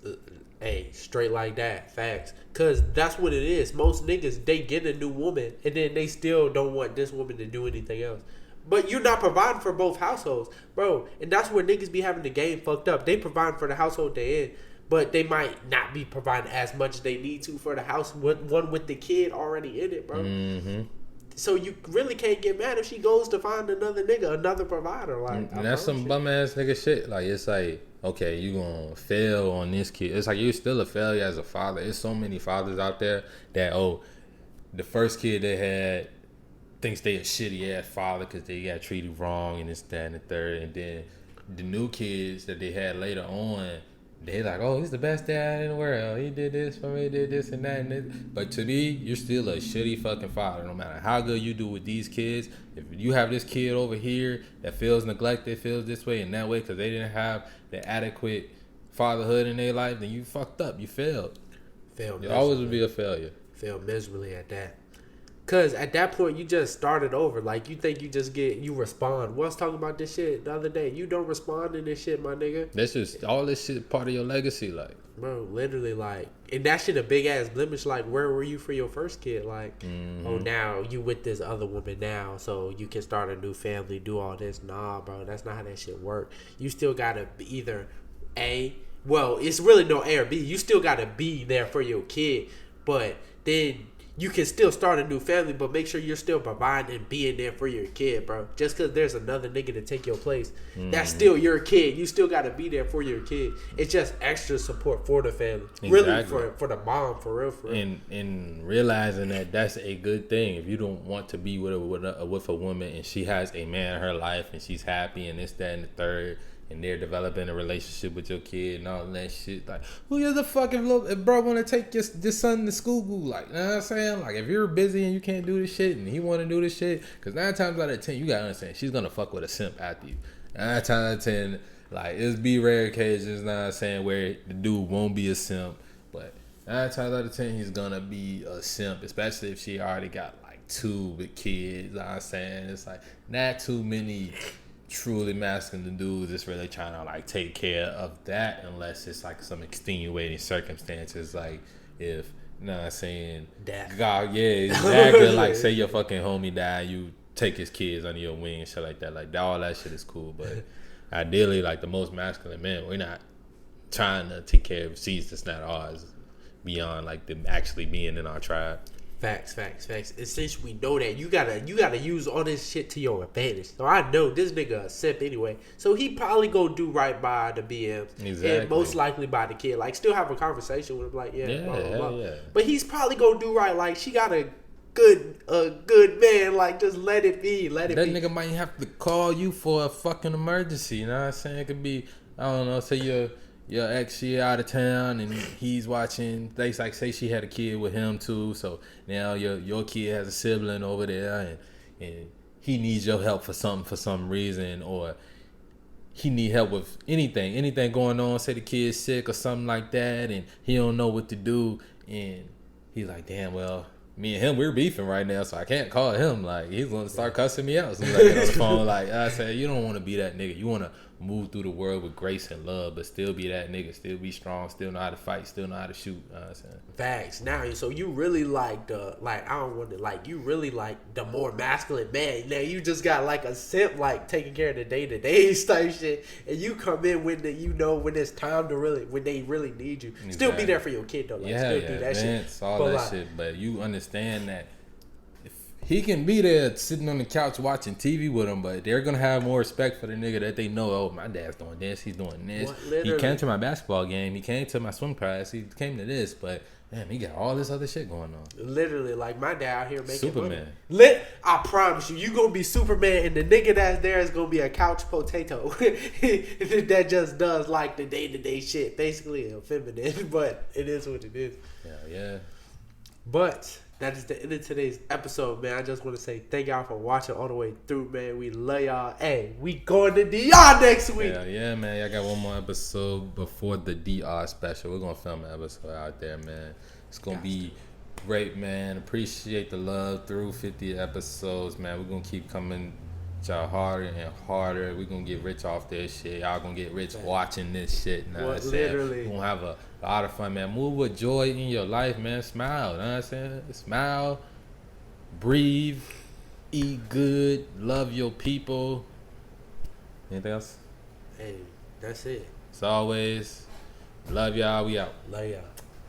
do. Hey, straight like that. Facts. Because that's what it is. Most niggas, they get a new woman and then they still don't want this woman to do anything else. But you're not providing for both households, bro. And that's where niggas be having the game fucked up. They provide for the household they in, but they might not be providing as much as they need to for the house, one with the kid already in it, bro. Mm-hmm. So you really can't get mad if she goes to find another nigga, another provider. Like, and that's some bum ass nigga shit. Like, it's like, okay, you gonna fail on this kid. It's like, you're still a failure as a father. There's so many fathers out there that, the first kid they had thinks they a shitty ass father because they got treated wrong and this, that, and the third. And then the new kids that they had later on, they like, oh, he's the best dad in the world. He did this for me, did this and that and this. But to me, you're still a shitty fucking father. No matter how good you do with these kids, if you have this kid over here that feels neglected, feels this way and that way because they didn't have the adequate fatherhood in their life, then you fucked up. You failed. Failed. You always would be a failure. Failed miserably at that. Cause at that point you just started over. Like you think you respond. Was talking about this shit the other day. You don't respond to this shit, my nigga. That's just all this shit part of your legacy, like. Bro, literally, like, and that shit a big ass blemish. Like, where were you for your first kid? Like, oh, now you with this other woman now, so you can start a new family, do all this. Nah, bro, that's not how that shit work. You still gotta be either well, it's really no A or B. You still gotta be there for your kid, but then you can still start a new family, but make sure you're still providing and being there for your kid, bro. Just because there's another nigga to take your place, that's still your kid. You still got to be there for your kid. It's just extra support for the family. Exactly. Really, for the mom, for real. And realizing that that's a good thing. If you don't want to be with a woman and she has a man in her life and she's happy and this, that, and the third, and they're developing a relationship with your kid and all that shit. Like, who gives a fuck if bro want to take your son to school? Like, you know what I'm saying? Like, if you're busy and you can't do this shit and he want to do this shit, because 9 times out of 10, you got to understand, she's going to fuck with a simp after you. 9 times out of 10, like, it's be rare occasions, you know what I'm saying, where the dude won't be a simp. But 9 times out of 10, he's going to be a simp, especially if she already got, like, 2 with kids, you know what I'm saying? It's, like, not too many truly masculine dudes that's really trying to like take care of that unless it's like some extenuating circumstances, like if, you know what I'm saying, death. God, yeah, exactly. Like say your fucking homie died, you take his kids under your wing and shit like that. Like all that shit is cool, but ideally, like the most masculine men, we're not trying to take care of seeds that's not ours beyond like them actually being in our tribe. Facts. And since we know that, you gotta use all this shit to your advantage. So I know this nigga a simp anyway. So he probably go do right by the BMs. Exactly. And most likely by the kid. Like still have a conversation with him like, blah, blah, blah. Yeah. But he's probably gonna do right. Like she got a good man. Like just let it be. That nigga might have to call you for a fucking emergency. You know what I'm saying? It could be, I don't know, say your ex, she out of town and he's watching. They like say she had a kid with him too, so now your kid has a sibling over there and he needs your help for some reason, or he need help with anything going on. Say the kid's sick or something like that, and he don't know what to do, and he's like, damn, well, me and him, we're beefing right now, so I can't call him. Like he's gonna start cussing me out. So like on the phone, like I said, you don't want to be that nigga. You want to move through the world with grace and love, but still be that nigga, still be strong, still know how to fight, still know how to shoot. You know what I'm saying? Facts. Now, so you really like you really like the more masculine man. Now you just got like a simp, like taking care of the day-to-day type shit, and you come in when when it's time to when they really need you. Exactly. Still be there for your kid though. Like, still do that shit. All that shit, but you understand that he can be there sitting on the couch watching TV with him, but they're going to have more respect for the nigga that they know, oh, my dad's doing this, he's doing this. He came to my basketball game, he came to my swim class, he came to this, but damn, he got all this other shit going on. Literally, like my dad out here making Superman. Money. I promise you going to be Superman, and the nigga that's there is going to be a couch potato that just does like the day-to-day shit. Basically feminine, but it is what it is. Yeah. But that is the end of today's episode, man. I just want to say thank y'all for watching all the way through, man. We love y'all. Hey, we going to DR next week. Yeah, man. Y'all got one more episode before the DR special. We're going to film an episode out there, man. It's going to be great, man. Appreciate the love through 50 episodes, man. We're going to keep coming at y'all harder and harder. We're going to get rich off this shit. Y'all going to get rich watching this shit. Literally. We're going to have a lot of fun, man. Move with joy in your life, man. Smile, you know what I'm saying? Smile, breathe, eat good, love your people. Anything else? Hey, that's it. As always, love y'all. We out. Love y'all.